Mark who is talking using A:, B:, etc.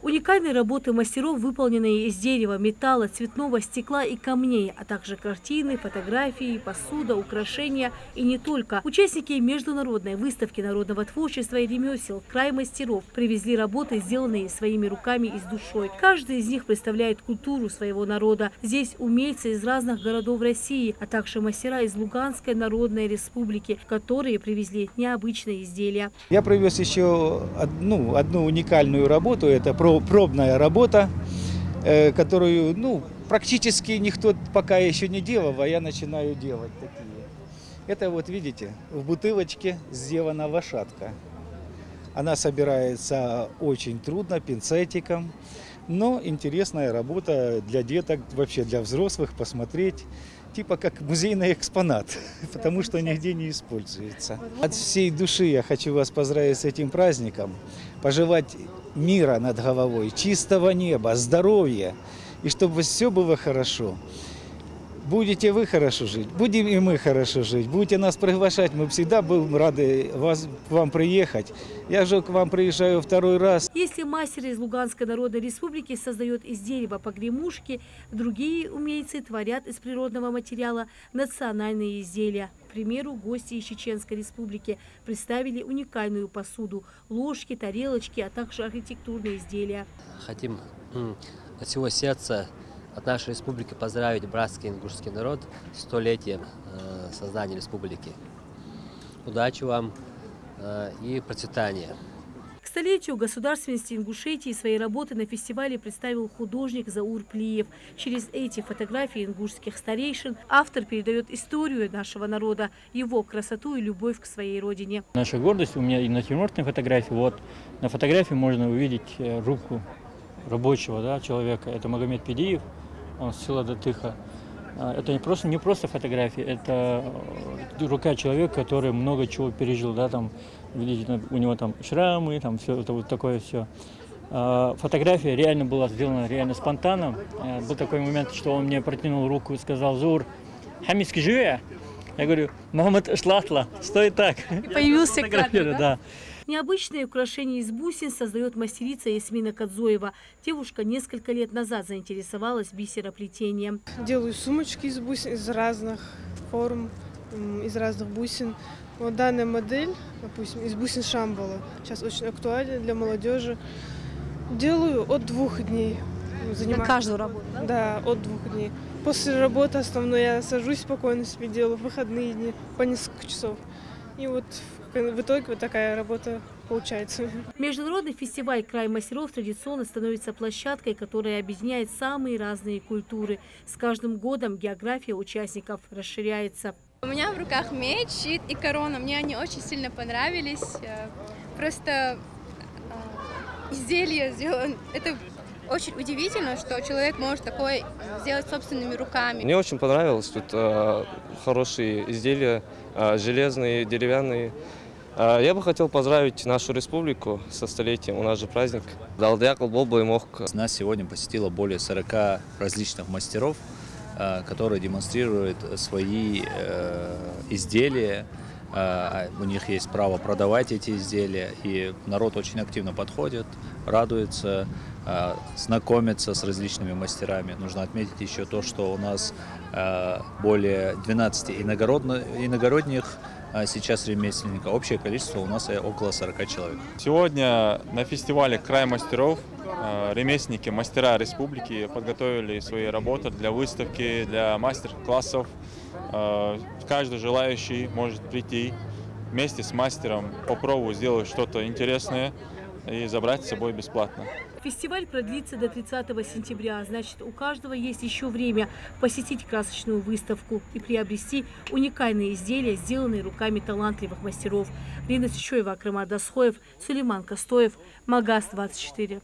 A: Уникальные работы мастеров, выполненные из дерева, металла, цветного стекла и камней, а также картины, фотографии, посуда, украшения и не только. Участники международной выставки народного творчества и ремесел «Край мастеров» привезли работы, сделанные своими руками и с душой. Каждый из них представляет культуру своего народа. Здесь умельцы из разных городов России, а также мастера из Луганской Народной Республики, которые привезли необычные изделия.
B: Я привез еще одну уникальную работу. Это пробная работа, которую практически никто пока еще не делал, а я начинаю делать такие. Это вот видите, в бутылочке сделана лошадка. Она собирается очень трудно, пинцетиком, но интересная работа для деток, вообще для взрослых посмотреть. Типа как музейный экспонат, потому что нигде не используется. От всей души я хочу вас поздравить с этим праздником, пожелать мира над головой, чистого неба, здоровья, и чтобы все было хорошо. Будете вы хорошо жить, будем и мы хорошо жить. Будете нас приглашать, мы всегда будем рады к вам приехать. Я же к вам приезжаю второй раз.
A: Если мастер из Луганской Народной Республики создает из дерева погремушки, другие умельцы творят из природного материала национальные изделия. К примеру, гости из Чеченской Республики представили уникальную посуду, ложки, тарелочки, а также архитектурные изделия.
C: Хотим от всего сердца от нашей республики поздравить братский ингушский народ с 100-летием создания республики. Удачи вам и процветания.
A: К столетию государственности Ингушетии свои работы на фестивале представил художник Заур Плиев. Через эти фотографии ингушских старейшин автор передает историю нашего народа, его красоту и любовь к своей родине.
D: Наша гордость, у меня и натюрмортные фотографии. Вот на фотографии можно увидеть руку рабочего человека. Это Магомед Педиев, он с села Датыха. Это не просто фотографии, это рука человека, который много чего пережил, там, видите, у него там шрамы, там все это вот такое все. Фотография реально была сделана спонтанно. Был такой момент, что он мне протянул руку и сказал: «Заур, хамиски живе?» Я говорю: «Мамад шлатла, стой так».
A: И появился кадр, да? Необычные украшения из бусин создает мастерица Ясмина Кадзоева. Девушка несколько лет назад заинтересовалась бисероплетением.
E: Делаю сумочки из бусин, из разных форм, из разных бусин. Вот данная модель, допустим, из бусин Шамбала, сейчас очень актуальна для молодежи. Делаю от 2 дней.
A: На каждую работу, да?
E: Да, от 2 дней. После работы основной я сажусь спокойно себе делаю, в выходные дни по несколько часов. И вот в итоге вот такая работа получается.
A: Международный фестиваль «Край мастеров» традиционно становится площадкой, которая объединяет самые разные культуры. С каждым годом география участников расширяется.
F: У меня в руках меч, щит и корона. Мне они очень сильно понравились. Просто изделие сделано. Это очень удивительно, что человек может такое сделать собственными руками.
G: Мне очень понравилось. Тут хорошие изделия, железные, деревянные. Я бы хотел поздравить нашу республику со 100-летием. У нас же праздник.
H: Нас сегодня посетило более 40 различных мастеров, которые демонстрируют свои изделия. У них есть право продавать эти изделия, и народ очень активно подходит, радуется, знакомится с различными мастерами. Нужно отметить еще то, что у нас более 12 иногородних сейчас ремесленников. Общее количество у нас около 40 человек.
I: Сегодня на фестивале «Край мастеров» ремесленники, мастера республики подготовили свои работы для выставки, для мастер-классов. Каждый желающий может прийти вместе с мастером, попробовать сделать что-то интересное и забрать с собой бесплатно.
A: Фестиваль продлится до 30 сентября, значит, у каждого есть еще время посетить красочную выставку и приобрести уникальные изделия, сделанные руками талантливых мастеров. Лина Сычоева, Акрымат Дасхоев, Сулейман Костоев, Магаз 24.